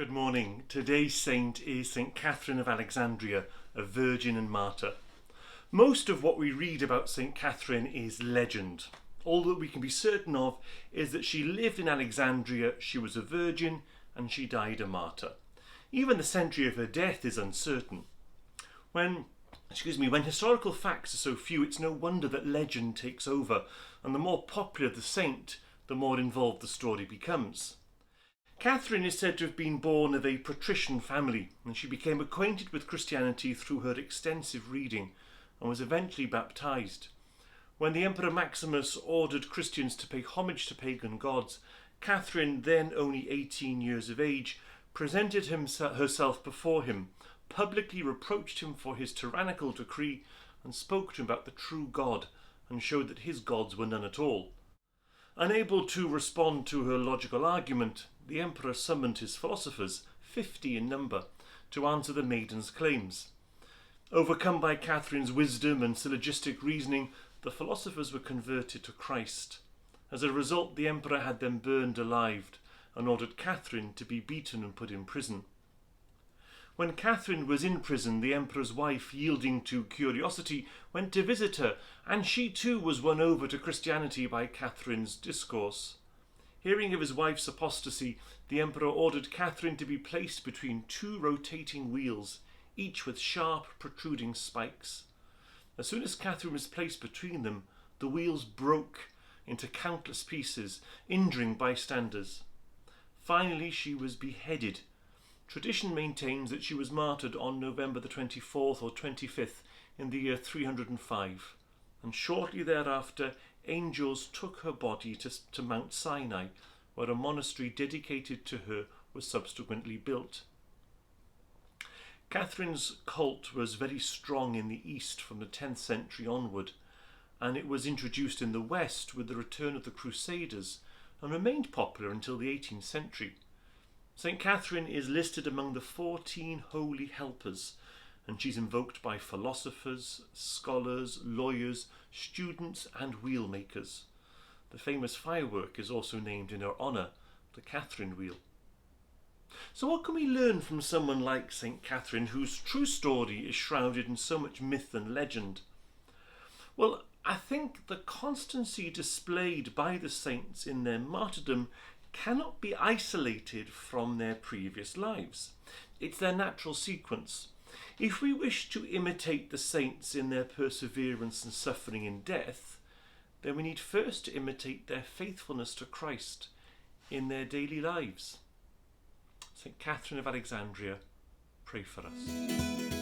Good morning. Today's saint is St. Catherine of Alexandria, a virgin and martyr. Most of what we read about St. Catherine is legend. All that we can be certain of is that she lived in Alexandria, she was a virgin, and she died a martyr. Even the century of her death is uncertain. When historical facts are so few, it's no wonder that legend takes over, and the more popular the saint, the more involved the story becomes. Catherine is said to have been born of a patrician family, and she became acquainted with Christianity through her extensive reading and was eventually baptized. When the Emperor Maximus ordered Christians to pay homage to pagan gods, Catherine, then only 18 years of age, presented herself before him, publicly reproached him for his tyrannical decree, and spoke to him about the true God, and showed that his gods were none at all. Unable to respond to her logical argument, the emperor summoned his philosophers, 50 in number, to answer the maiden's claims. Overcome by Catherine's wisdom and syllogistic reasoning, the philosophers were converted to Christ. As a result, the emperor had them burned alive and ordered Catherine to be beaten and put in prison. When Catherine was in prison, the emperor's wife, yielding to curiosity, went to visit her, and she too was won over to Christianity by Catherine's discourse. Hearing of his wife's apostasy, the emperor ordered Catherine to be placed between two rotating wheels, each with sharp, protruding spikes. As soon as Catherine was placed between them, the wheels broke into countless pieces, injuring bystanders. Finally, she was beheaded. Tradition maintains that she was martyred on November the 24th or 25th in the year 305, and shortly thereafter angels took her body to Mount Sinai, where a monastery dedicated to her was subsequently built. Catherine's cult was very strong in the East from the 10th century onward, and it was introduced in the West with the return of the Crusaders and remained popular until the 18th century. St. Catherine is listed among the 14 holy helpers, and she's invoked by philosophers, scholars, lawyers, students and wheel makers. The famous firework is also named in her honour, the Catherine wheel. So what can we learn from someone like St. Catherine, whose true story is shrouded in so much myth and legend? Well, I think the constancy displayed by the saints in their martyrdom cannot be isolated from their previous lives. It's their natural sequence. If we wish to imitate the saints in their perseverance and suffering in death, then we need first to imitate their faithfulness to Christ in their daily lives. St. Catherine of Alexandria, pray for us.